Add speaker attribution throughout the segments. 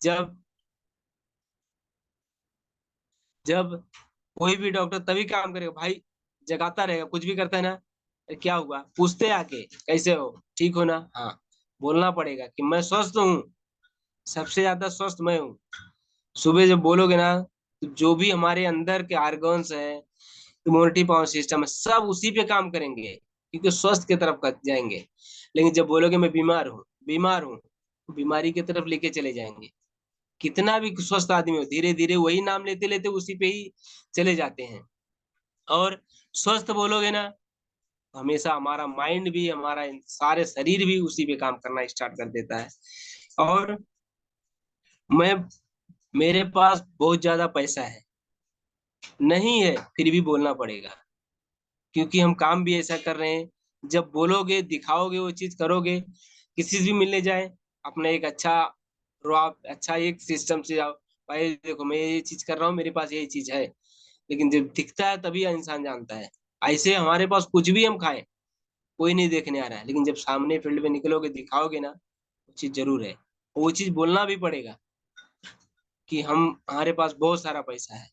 Speaker 1: जब जब कोई भी डॉक्टर तभी काम करेगा भाई, जगाता रहेगा, कुछ भी करता है ना, "अरे क्या हुआ?" पूछते आके, कैसे हो, ठीक हो ना? हाँ, बोलना पड़ेगा कि मैं स्वस्थ हूँ, सबसे ज्यादा स्वस्थ मैं हूँ। सुबह जब बोलोगे ना, तो जो भी हमारे अंदर के आर्गन्स है, इम्यूनिटी पावर सिस्टम है, सब उसी पे काम करेंगे, क्योंकि स्वस्थ की तरफ जाएंगे। लेकिन जब बोलोगे मैं बीमार हूँ, बीमार हूँ, तो बीमारी की तरफ लेके चले जाएंगे। कितना भी स्वस्थ आदमी हो, धीरे धीरे वही नाम लेते लेते उसी पे ही चले जाते हैं। और स्वस्थ बोलोगे ना, तो हमेशा हमारा माइंड भी, हमारा सारे शरीर भी उसी पे काम करना स्टार्ट कर देता है। और मैं मेरे पास बहुत ज्यादा पैसा है, नहीं है, फिर भी बोलना पड़ेगा, क्योंकि हम काम भी ऐसा कर रहे हैं। जब बोलोगे, दिखाओगे, वो चीज करोगे, किसी से भी मिलने जाए, अपना एक अच्छा रुआब, अच्छा एक सिस्टम से जाओ, भाई देखो मैं ये चीज कर रहा हूँ, मेरे पास यही चीज है। लेकिन जब दिखता है तभी इंसान जानता है। ऐसे हमारे पास कुछ भी हम खाएं, कोई नहीं देखने आ रहा है, लेकिन जब सामने फील्ड में निकलोगे, दिखाओगे ना, वो चीज जरूर है। वो चीज बोलना भी पड़ेगा कि हम, हमारे पास बहुत सारा पैसा है,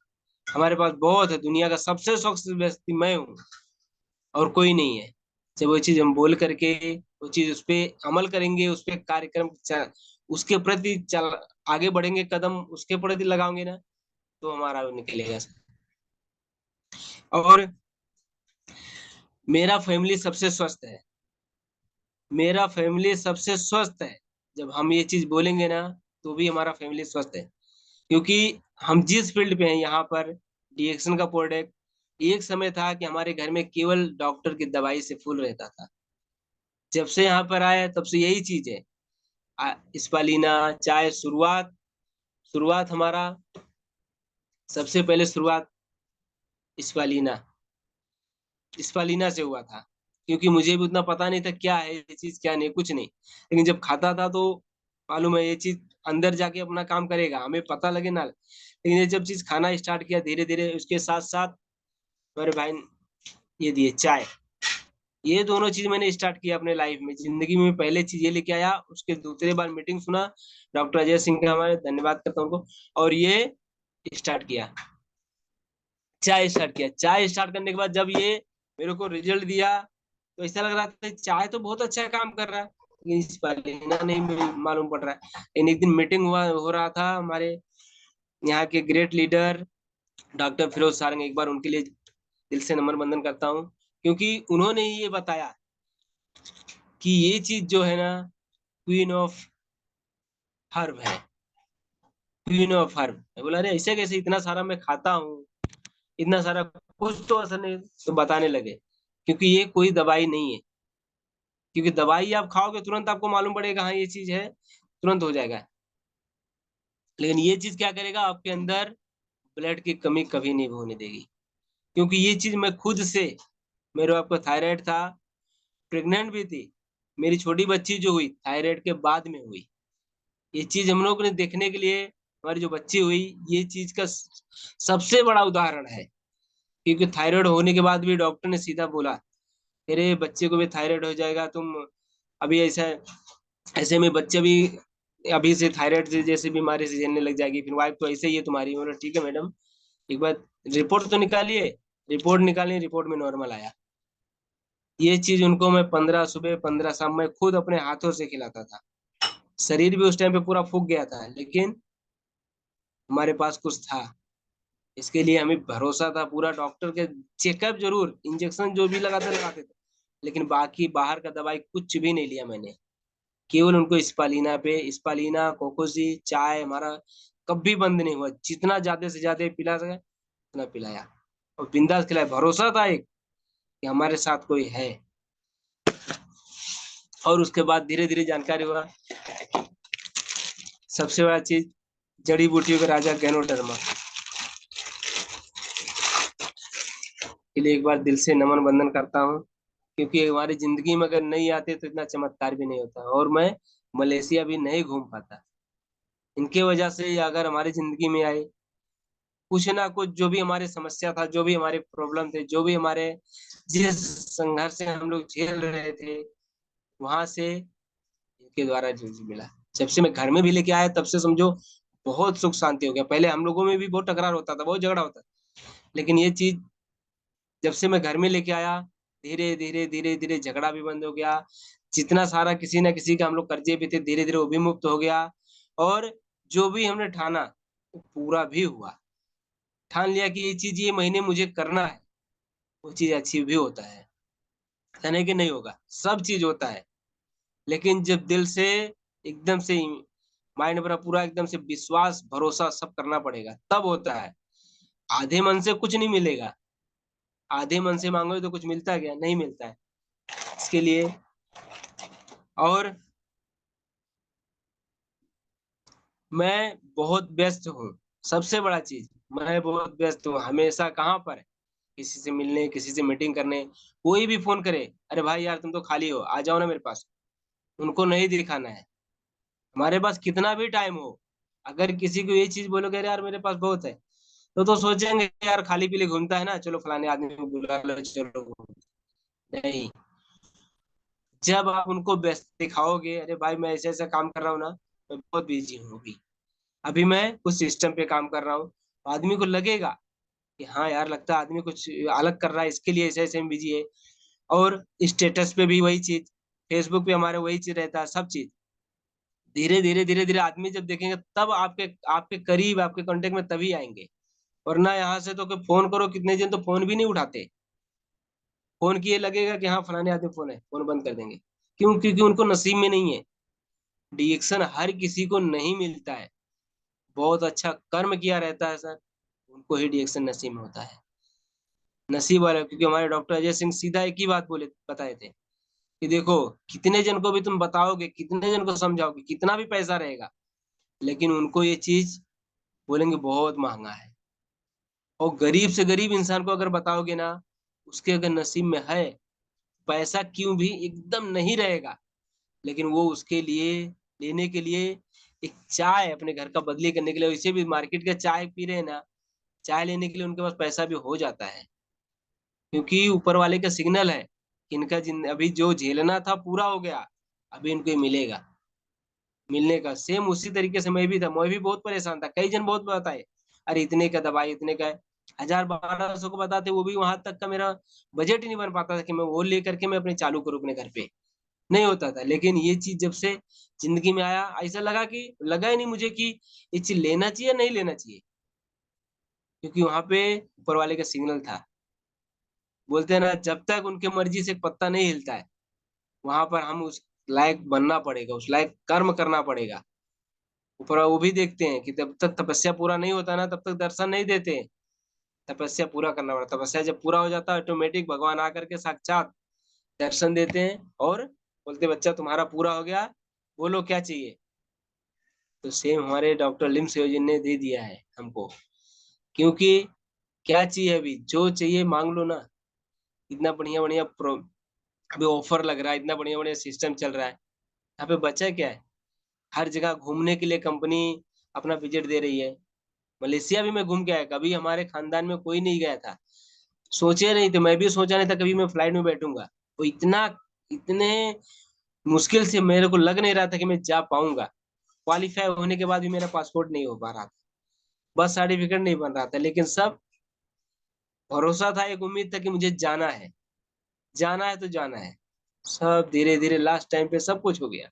Speaker 1: हमारे पास बहुत है, दुनिया का सबसे स्वच्छ व्यक्ति मैं हूँ और कोई नहीं है। जब वो चीज हम बोल करके, वो चीज उस पे अमल करेंगे, उस पे कार्यक्रम उसके प्रति चल, आगे बढ़ेंगे, कदम उसके प्रति लगाओगे ना, तो हमारा वो निकलेगा। और मेरा फैमिली सबसे स्वस्थ है, मेरा फैमिली सबसे स्वस्थ है। जब हम ये चीज बोलेंगे ना, तो भी हमारा फैमिली स्वस्थ है, क्योंकि हम जिस फील्ड पे हैं यहाँ पर, डीएक्शन का प्रोडक्ट, एक समय था कि हमारे घर में केवल डॉक्टर की दवाई से फूल रहता था। जब से यहाँ पर आया, तब से यही चीज है। स्पालिना चाय, शुरुआत शुरुआत हमारा, सबसे पहले शुरुआत स्पालिना स्पालिना से हुआ था, क्योंकि मुझे भी उतना पता नहीं था क्या है ये चीज, क्या नहीं, कुछ नहीं। लेकिन जब खाता था तो मालूम है ये चीज अंदर जाके अपना काम करेगा, हमें पता लगे ना। लेकिन ये जब चीज खाना स्टार्ट किया धीरे धीरे, उसके साथ साथ मेरे भाई ये दिए चाय, ये दोनों चीज मैंने स्टार्ट किया अपने लाइफ में, जिंदगी में पहले चीज ये लेके आया, उसके दूसरे बार मीटिंग सुना, डॉक्टर अजय सिंह का, हमारे धन्यवाद करता हूँ उनको, और ये स्टार्ट किया, चाय स्टार्ट किया। चाय स्टार्ट करने के बाद जब ये मेरे को रिजल्ट दिया, तो ऐसा लग रहा था चाय तो बहुत अच्छा काम कर रहा है, लेकिन इस बार लेना नहीं मालूम पड़ रहा है। लेकिन एक दिन मीटिंग हुआ हो रहा था, हमारे यहाँ के great leader doctor Firoz Sarang, एक बार उनके लिए दिल से नमन बंदन करता हूँ, क्योंकि उन्होंने ही ये बताया कि ये चीज जो है ना, क्वीन ऑफ हर्ब है, क्वीन ऑफ हर्ब। मैं बोला अरे ऐसे कैसे, इतना सारा मैं खाता हूँ, इतना सारा, कुछ तो असर नहीं, तो बताने लगे, क्योंकि ये कोई दवाई नहीं है, क्योंकि दवाई आप खाओगे तुरंत आपको मालूम पड़ेगा हाँ ये चीज है, तुरंत हो जाएगा। लेकिन ये चीज क्या करेगा, आपके अंदर ब्लड की कमी कभी नहीं होने देगी, क्योंकि ये चीज मैं खुद से, मेरे आपको थायराइड था, प्रेग्नेंट भी थी, मेरी छोटी बच्ची जो हुई थायराइड के बाद में हुई, ये चीज हम लोग ने देखने के लिए, हमारी जो बच्ची हुई, ये चीज का सबसे बड़ा उदाहरण है। क्योंकि थायराइड होने के बाद भी डॉक्टर ने सीधा बोला, तेरे बच्चे को भी थायराइड हो जाएगा, तुम अभी ऐसा, ऐसे में बच्चे भी अभी से थायराइड से जैसे बीमारी से झेलने लग जाएगी, फिर वाइफ तो ऐसे ही है तुम्हारी। बोला ठीक है मैडम, एक बार रिपोर्ट तो निकालिए। रिपोर्ट निकाली, रिपोर्ट में नॉर्मल आया। ये चीज उनको मैं 15 सुबह 15 शाम में खुद अपने हाथों से खिलाता था। शरीर भी उस टाइम पे पूरा फूक गया था, लेकिन हमारे पास कुछ था, इसके लिए हमें भरोसा था पूरा। डॉक्टर के चेकअप जरूर, इंजेक्शन जो भी लगाते लगाते थे, लेकिन बाकी बाहर का दवाई कुछ भी नहीं लिया मैंने। केवल उनको स्पालिना पे, स्पालिना कोकोजी चाय हमारा कभी बंद नहीं हुआ, जितना ज्यादा से ज्यादा पिला सके उतना पिलाया, और बिंदास खिलाया, भरोसा था एक कि हमारे साथ कोई है। और उसके बाद धीरे धीरे जानकारी हुआ, सबसे बड़ा चीज, जड़ी बूटियों का राजा गैनोडर्मा के लिए एक बार दिल से नमन बंदन करता हूँ, क्योंकि हमारी जिंदगी में अगर नहीं आते तो इतना चमत्कार भी नहीं होता, और मैं मलेशिया भी नहीं घूम पाता। इनके वजह से ये अगर हमारी जिंदगी में आए, कुछ ना कुछ जो भी हमारी समस्या था, जो भी हमारे प्रॉब्लम थे, जो भी हमारे, जिस संघर्ष से हम लोग झेल रहे थे, वहां से इनके द्वारा जो मिला। जब से मैं घर में भी लेके आया, तब से समझो बहुत सुख शांति हो गया। पहले हम लोगों में भी बहुत टकरार होता था, बहुत झगड़ा होता था, लेकिन ये चीज जब से मैं घर में लेके आया, धीरे धीरे धीरे धीरे झगड़ा भी बंद हो गया। जितना सारा किसी ना किसी का हम लोग कर्जे भी थे, धीरे धीरे वो भी मुक्त हो गया। और जो भी हमने ठाना वो पूरा भी हुआ। ठान लिया कि ये चीज ये महीने मुझे करना है, वो चीज अचीव भी होता है। ऐसा नहीं कि नहीं होगा, सब चीज होता है। लेकिन जब दिल से एकदम से माइंड पर पूरा एकदम से विश्वास भरोसा सब करना पड़ेगा, तब होता है। आधे मन से कुछ नहीं मिलेगा। आधे मन से मांगोगे तो कुछ मिलता है क्या? नहीं मिलता है। इसके लिए और मैं बहुत व्यस्त हूँ। सबसे बड़ा चीज, मैं बहुत व्यस्त हूँ हमेशा। कहाँ पर? किसी से मिलने, किसी से मीटिंग करने, कोई भी फोन करे, अरे भाई यार तुम तो खाली हो, आ जाओ ना मेरे पास। उनको नहीं दिखाना है हमारे पास कितना भी टाइम हो। अगर किसी को ये चीज बोलोगे अरे यार मेरे पास बहुत है, तो सोचेंगे यार खाली पीली घूमता है ना, चलो फलाने आदमी को बुला लो, चलो नहीं। जब आप उनको व्यस्त दिखाओगे, अरे भाई मैं ऐसे ऐसा काम कर रहा हूँ ना, मैं बहुत बिजी हूँ अभी, अभी मैं कुछ सिस्टम पे काम कर रहा हूँ, तो आदमी को लगेगा कि हाँ यार लगता है आदमी कुछ अलग कर रहा है, इसके लिए ऐसे ऐसे में बिजी है। और स्टेटस पे भी वही चीज, फेसबुक पे हमारे वही चीज रहता है, सब चीज। धीरे धीरे धीरे धीरे आदमी जब देखेंगे तब आपके आपके करीब, आपके कांटेक्ट में तभी आएंगे। वरना यहाँ से तो फोन करो कितने दिन तो फोन भी नहीं उठाते। फोन किए लगेगा कि हाँ फलाने आदमी फोन है, फोन बंद कर देंगे। क्यों? क्योंकि उनको नसीब में नहीं है। डिएक्शन हर किसी को नहीं मिलता है। बहुत अच्छा कर्म किया रहता है सर, उनको ही डिएक्शन नसीब में होता है। नसीब वाला, क्योंकि हमारे डॉक्टर अजय सिंह सीधा एक ही बात बोले बताए थे कि देखो, कितने जन को भी तुम बताओगे, कितने जन को समझाओगे, कितना भी पैसा रहेगा, लेकिन उनको ये चीज बोलेंगे बहुत महंगा है। और गरीब से गरीब इंसान को अगर बताओगे ना, उसके अगर नसीब में है, पैसा क्यों भी एकदम नहीं रहेगा, लेकिन वो उसके लिए लेने के लिए एक चाय अपने घर का बदली करने के लिए, वैसे भी मार्केट का चाय पी रहे हैं ना, चाय लेने के लिए उनके पास पैसा भी हो जाता है। क्योंकि ऊपर वाले का सिग्नल है कि इनका अभी जो झेलना था पूरा हो गया, अभी इनको ये मिलेगा। मिलने का सेम उसी तरीके से मैं भी था, मैं भी बहुत परेशान था, कई जन बहुत बताए अरे इतने का दवाई, इतने का है। 1000 1200 को बताते, वो भी वहां तक का मेरा बजट ही नहीं बन पाता था कि मैं वो लेकर के मैं अपने चालू करूँ अपने घर पे। नहीं होता था। लेकिन ये चीज जब से जिंदगी में आया, ऐसा लगा ही नहीं मुझे कि ये चीज लेना चाहिए नहीं लेना चाहिए। क्योंकि वहां पे ऊपर वाले का सिग्नल था। बोलते हैं ना, जब तक उनके मर्जी से एक पत्ता नहीं हिलता है, वहां पर हम उस लायक बनना पड़ेगा, उस लायक कर्म करना पड़ेगा। ऊपर वो भी देखते हैं कि जब तक तपस्या पूरा नहीं होता ना, तब तक दर्शन नहीं देते। तपस्या पूरा करना पड़ता, तपस्या जब पूरा हो जाता है ऑटोमेटिक भगवान आकर के साक्षात दर्शन देते हैं और बोलते बच्चा तुम्हारा पूरा हो गया, बोलो क्या चाहिए। तो सेम हमारे डॉक्टर लिम सियोजिन ने दे दिया है हमको। क्योंकि क्या चाहिए? अभी जो चाहिए मांग लो ना। इतना बढ़िया बढ़िया अभी ऑफर लग रहा है, इतना बढ़िया बढ़िया सिस्टम चल रहा है। यहाँ पे बचा क्या है? हर जगह घूमने के लिए कंपनी अपना विजिट दे रही है। मलेशिया भी मैं घूम के आया, कभी हमारे खानदान में कोई नहीं गया था। सोचे नहीं थे, मैं भी सोचा नहीं था कभी मैं फ्लाइट में बैठूंगा। वो इतना, इतने मुश्किल से मेरे को लग नहीं रहा था कि मैं जा पाऊंगा। क्वालिफाई होने के बाद भी मेरा पासपोर्ट नहीं हो पा रहा था, बस सर्टिफिकेट नहीं बन रहा था, लेकिन सब भरोसा था, एक उम्मीद था कि मुझे जाना है, जाना है तो जाना है। सब धीरे धीरे लास्ट टाइम पे सब कुछ हो गया।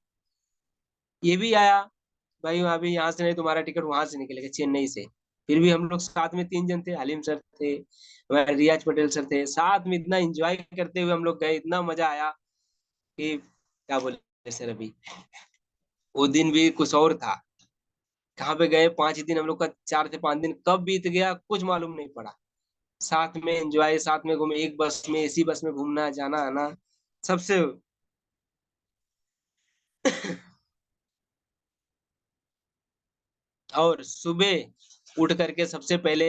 Speaker 1: ये भी आया भाई, अभी यहाँ से नहीं, तुम्हारा टिकट वहां से निकलेगा चेन्नई से। फिर भी हम लोग साथ में 3 जन थे, हलीम सर थे, हमारे रियाज पटेल सर थे, साथ में इतना एंजॉय करते हुए हम लोग गए, इतना मजा आया कि क्या बोले सर। अभी वो दिन भी कुछ और था। कहाँ पे गए, 5 दिन हम लोग का, 4 से 5 दिन कब बीत गया कुछ मालूम नहीं पड़ा। साथ में एंजॉय, साथ में घूमे, एक बस में, एसी बस में घूमना जाना आना सबसे। और सुबह उठ करके सबसे पहले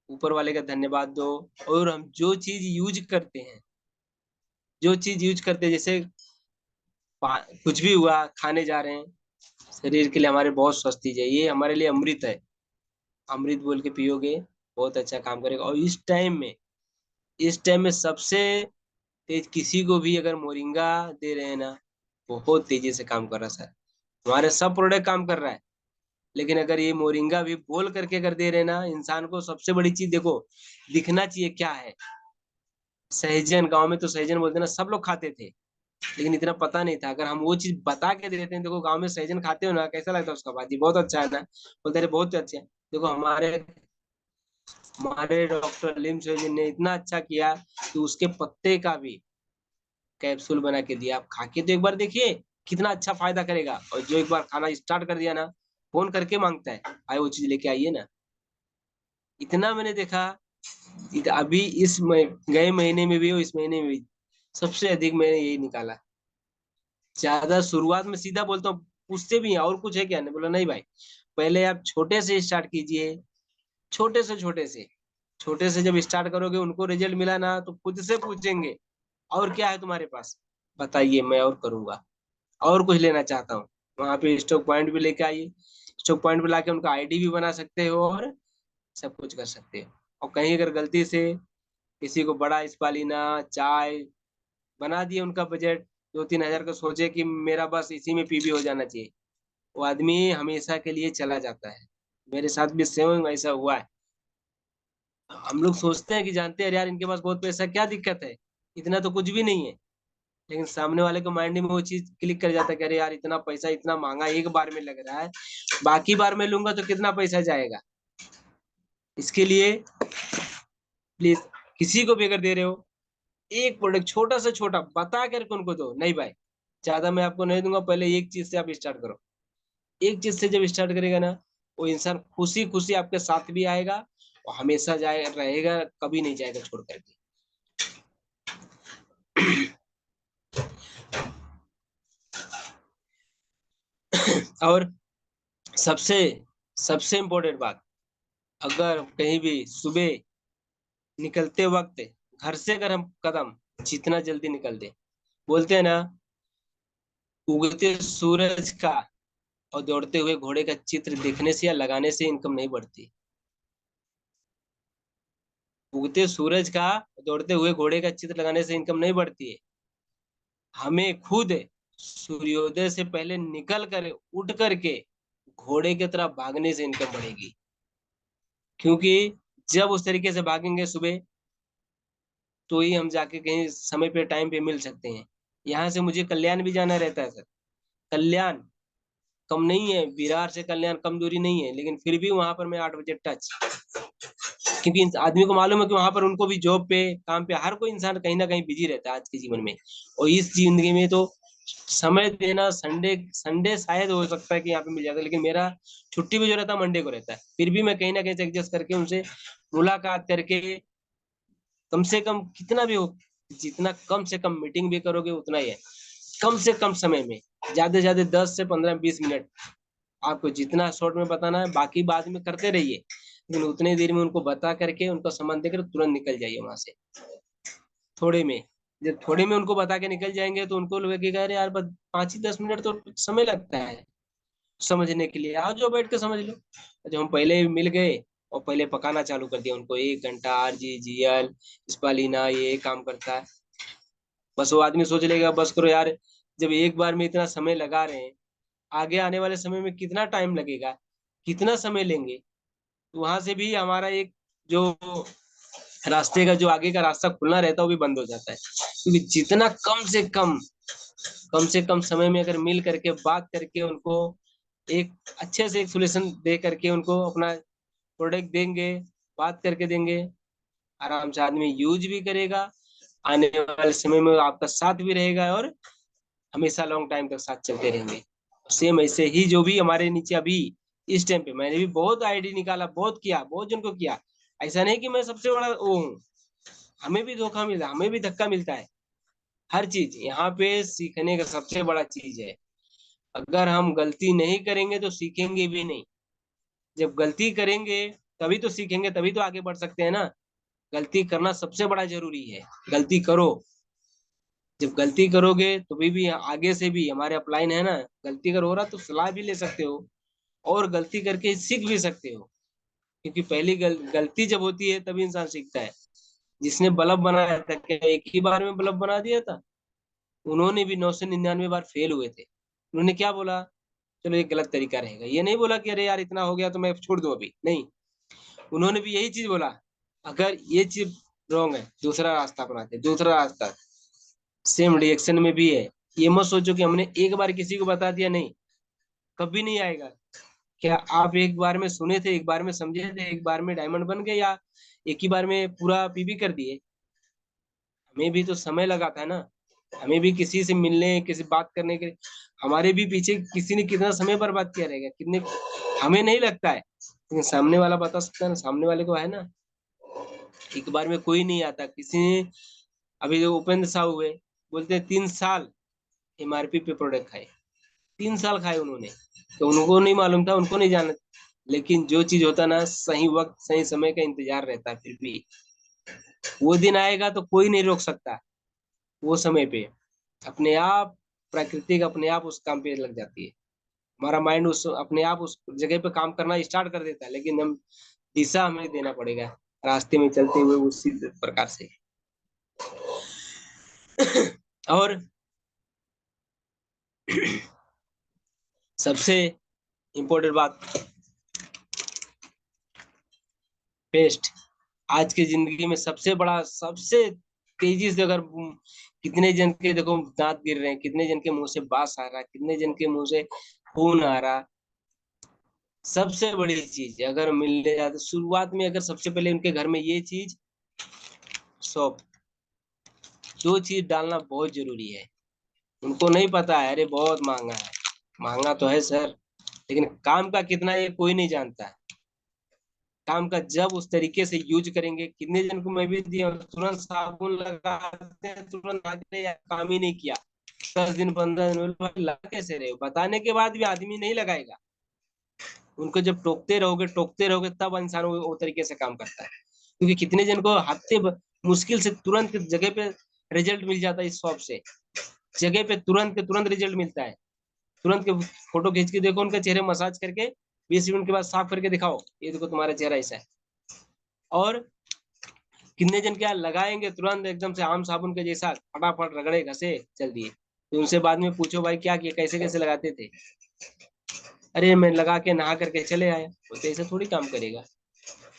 Speaker 1: ऊपर वाले का धन्यवाद दो। और हम जो चीज यूज करते हैं, जो चीज यूज करते हैं, जैसे कुछ भी हुआ, खाने जा रहे हैं, शरीर के लिए हमारे बहुत स्वस्थ चीज है, ये हमारे लिए अमृत है। अमृत बोल के पियोगे, बहुत अच्छा काम करेगा। और इस टाइम में सबसे तेज, किसी को भी अगर मोरिंगा दे रहे हैं ना, बहुत तेजी से काम कर रहा है सर। हमारे सब प्रोडक्ट काम कर रहा है। लेकिन अगर ये मोरिंगा भी बोल करके अगर दे रहे ना इंसान को, सबसे बड़ी चीज देखो दिखना चाहिए क्या है। सहजन, गांव में तो सहजन बोलते ना, सब लोग खाते थे लेकिन इतना पता नहीं था। अगर हम वो चीज बता के देते हैं, देखो गांव में सहजन खाते हो ना, कैसा लगता है उसका भाजी, बहुत अच्छा है ना, बोलते रहे बहुत अच्छा है। देखो हमारे हमारे डॉक्टर लिम सहजन ने इतना अच्छा किया कि उसके पत्ते का भी कैप्सूल बना के दिया। आप खा के तो एक बार देखिए कितना अच्छा फायदा करेगा। और जो एक बार खाना स्टार्ट कर दिया ना, फोन करके मांगता है भाई वो चीज लेके आइए ना। इतना मैंने देखा। अभी गए महीने में भी और इस महीने में भी सबसे अधिक मैंने यही निकाला। ज्यादा शुरुआत में सीधा बोलता हूँ, पूछते भी हैं और कुछ है क्या, नहीं बोला नहीं भाई, पहले आप छोटे से स्टार्ट कीजिए। छोटे से जब स्टार्ट करोगे, उनको रिजल्ट मिला ना तो खुद से पूछेंगे और क्या है तुम्हारे पास, बताइए मैं और करूंगा, और कुछ लेना चाहता हूँ। वहां पे स्टॉक पॉइंट भी लेके आइए। स्टॉक पॉइंट पे लाके उनका आईडी भी बना सकते हो और सब कुछ कर सकते हो। और कहीं अगर गलती से किसी को बड़ा स्पालिना चाय बना दिए, उनका बजट 2-3 हजार का, सोचे कि मेरा बस इसी में पीबी हो जाना चाहिए, वो आदमी हमेशा के लिए चला जाता है। मेरे साथ भी सेम ऐसा हुआ है। हम लोग सोचते हैं कि जानते हैं यार इनके पास बहुत पैसा, क्या दिक्कत है, इतना तो कुछ भी नहीं है। लेकिन सामने वाले को माइंड में वो चीज क्लिक कर जाता है कि अरे यार इतना पैसा इतना महंगा एक बार में लग रहा है, बाकी बार में लूंगा तो कितना पैसा जाएगा। इसके लिए प्लीज किसी को भी अगर दे रहे हो, एक प्रोडक्ट छोटा से छोटा बता करके उनको दो, नहीं भाई ज्यादा मैं आपको नहीं दूंगा, पहले एक चीज से आप स्टार्ट करो। एक चीज से जब स्टार्ट करेगा ना, वो इंसान खुशी खुशी आपके साथ भी आएगा और हमेशा जाए रहेगा, कभी नहीं जाएगा छोड़ करके। और सबसे सबसे इम्पोर्टेंट बात, अगर कहीं भी सुबह निकलते वक्त घर से अगर हम कदम जितना जल्दी निकल दे, बोलते हैं ना, उगते सूरज का और दौड़ते हुए घोड़े का चित्र देखने से या लगाने से इनकम नहीं बढ़ती। उगते सूरज का दौड़ते हुए घोड़े का चित्र लगाने से इनकम नहीं बढ़ती है। हमें खुद सूर्योदय से पहले निकल कर उठ करके घोड़े की तरफ भागने से इनकम बढ़ेगी। क्योंकि जब उस तरीके से भागेंगे सुबह, तो ही हम जाके कहीं समय पे टाइम पे मिल सकते हैं। यहाँ से मुझे कल्याण भी जाना रहता है सर। कल्याण कम नहीं है, विरार से कल्याण कम दूरी नहीं है, लेकिन फिर भी वहां पर मैं 8 बजे टच, क्योंकि आदमी को मालूम है कि वहां पर उनको भी जॉब पे काम पे हर कोई इंसान कहीं ना कहीं बिजी रहता है आज के जीवन में। और इस जिंदगी में तो समय देना, संडे संडे शायद हो सकता है कि यहाँ पे मिल जाता है, लेकिन मेरा छुट्टी भी जो रहता है मंडे को रहता है, फिर भी मैं कहीं ना कहीं से एडजस्ट करके उनसे मुलाकात करके, कम से कम कितना भी हो, जितना कम से कम मीटिंग भी करोगे उतना ही है। कम से कम समय में, ज्यादा से ज्यादा 10 से 15-20 मिनट, आपको जितना शॉर्ट में बताना है बाकी बाद में करते रहिए, लेकिन उतने देर में उनको बता करके उनका सामान देकर तुरंत निकल जाइए वहां से। थोड़े में, जब थोड़े में उनको बता के निकल जाएंगे तो उनको लगेगा अरे यार बस 5 ही 10 मिनट तो समय लगता है समझने के लिए, आओ जो बैठ के समझ लो। जब हम पहले मिल गए और पहले पकाना चालू कर दिया उनको, 1 घंटा RGGL स्पालिना ये काम करता है, बस वो आदमी सोच लेगा बस करो यार। जब एक बार में इतना समय लगा रहे हैं, आगे आने वाले समय में कितना टाइम लगेगा, कितना समय लेंगे। तो वहां से भी हमारा एक जो रास्ते का जो आगे का रास्ता खुलना रहता है वो भी बंद हो जाता है। क्योंकि जितना कम से कम समय में अगर मिल करके बात करके उनको एक अच्छे से एक सोल्यूशन दे करके उनको अपना प्रोडक्ट देंगे, बात करके देंगे, आराम से आदमी यूज भी करेगा, आने वाले समय में आपका साथ भी रहेगा और हमेशा लॉन्ग टाइम तक साथ चलते रहेंगे। सेम ऐसे ही जो भी हमारे नीचे अभी इस टाइम पे, मैंने भी बहुत आईडी निकाला, बहुत किया, बहुत जन को किया। ऐसा नहीं कि मैं सबसे बड़ा वो हूँ, हमें भी धोखा मिलता है, हमें भी धक्का मिलता है। हर चीज यहाँ पे सीखने का सबसे बड़ा चीज है। अगर हम गलती नहीं करेंगे तो सीखेंगे भी नहीं। जब गलती करेंगे तभी तो सीखेंगे, तभी तो आगे बढ़ सकते हैं ना। गलती करना सबसे बड़ा जरूरी है। गलती करो, जब गलती करोगे तो भी आगे से भी हमारे अपलाइन है ना, गलती अगर हो रहा तो सलाह भी ले सकते हो और गलती करके सीख भी सकते हो। क्योंकि पहली गलती जब होती है तभी इंसान सीखता है। जिसने बल्ब बनाया था, क्या एक ही बार में बल्ब बना दिया था? उन्होंने भी 999 बार फेल हुए थे। उन्होंने क्या बोला, चलो ये गलत तरीका रहेगा। ये नहीं बोला कि अरे यार इतना हो गया तो मैं छोड़ दूं अभी, नहीं। उन्होंने भी यही चीज बोला, अगर ये चीज रॉन्ग है दूसरा रास्ता अपनाते, दूसरा रास्ता सेम रिएक्शन में भी है। ये मत सोचो कि हमने एक बार किसी को बता दिया, नहीं, कभी नहीं आएगा। क्या आप एक बार में सुने थे, एक बार में समझे थे, एक बार में डायमंड बन गए, या एक ही बार में पूरा पीबी कर दिए? हमें भी तो समय लगा था ना। हमें भी किसी से मिलने, किसी बात करने के, हमारे भी पीछे किसी ने कितना समय बर्बाद किया रहेगा, कितने। हमें नहीं लगता है, लेकिन सामने वाला बता सकता है ना, सामने वाले को है ना। एक बार में कोई नहीं आता। किसी ने, अभी जो उपेंद्र साहू हुए, बोलते हैं 3 साल एमआरपी पे प्रोडक्ट खाए, 3 साल खाए उन्होंने। तो उनको नहीं मालूम था, उनको नहीं जाना। लेकिन जो चीज होता ना, सही वक्त सही समय का इंतजार रहता है। फिर भी वो दिन आएगा तो कोई नहीं रोक सकता। वो समय पे अपने आप प्रकृति का अपने आप उस काम पे लग जाती है। हमारा माइंड उस अपने आप उस जगह पे काम करना स्टार्ट कर देता है, लेकिन हम दिशा हमें देना पड़ेगा रास्ते में चलते हुए उसी प्रकार से। और सबसे इम्पोर्टेंट बात, पेस्ट। आज की जिंदगी में सबसे बड़ा, सबसे तेजी से, अगर कितने जन के देखो दांत गिर रहे हैं, कितने जन के मुंह से बास आ रहा है, कितने जन के मुंह से खून आ रहा। सबसे बड़ी चीज अगर मिलने जाते शुरुआत में, अगर सबसे पहले उनके घर में ये चीज, सौंफ, दो चीज डालना बहुत जरूरी है। उनको नहीं पता है, अरे बहुत महंगा है। महंगा तो है सर, लेकिन काम का कितना ये कोई नहीं जानता है। काम का जब उस तरीके से यूज करेंगे, कितने जन को मैं भी दिया, तुरंत साबुन लगाते हैं, तुरंत आते हैं, काम ही नहीं किया। 10 दिन 15 दिन, बोले, भाई लगा कैसे रहे हो? बताने के बाद भी आदमी नहीं लगाएगा। उनको जब टोकते रहोगे तब इंसान वो तरीके से काम करता है। क्योंकि कितने जन को मुश्किल से तुरंत जगह पे रिजल्ट मिल जाता है। इस शॉप से जगह पे तुरंत के तुरंत रिजल्ट मिलता है। तुरंत के फोटो खींच के देखो उनके चेहरे, मसाज करके 20 मिनट के बाद साफ करके दिखाओ, ये देखो तुम्हारा चेहरा ऐसा है। और कितने जन क्या लगाएंगे तुरंत एकदम से आम साबुन के जैसा, फटाफट रगड़े घसे चल दिए। तो उनसे बाद में पूछो भाई क्या किया, कैसे कैसे लगाते थे? अरे मैं लगा के नहा करके चले आया। वो तो ऐसा थोड़ी काम करेगा।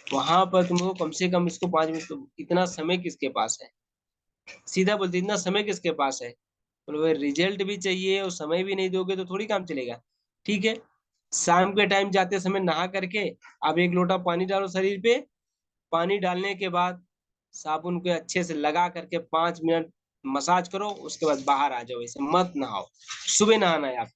Speaker 1: वहां पर तुमको कम से कम इसको 5 मिनट, तो इतना समय किसके पास है? सीधा बोलते इतना समय किसके पास है? बोले भाई रिजल्ट भी चाहिए और समय भी नहीं दोगे तो थोड़ी काम चलेगा। ठीक है, शाम के टाइम जाते समय नहा करके आप 1 लोटा पानी डालो शरीर पे। पानी डालने के बाद साबुन को अच्छे से लगा करके 5 मिनट मसाज करो, उसके बाद बाहर आ जाओ। ऐसे मत नहाओ, सुबह नहाना है आप।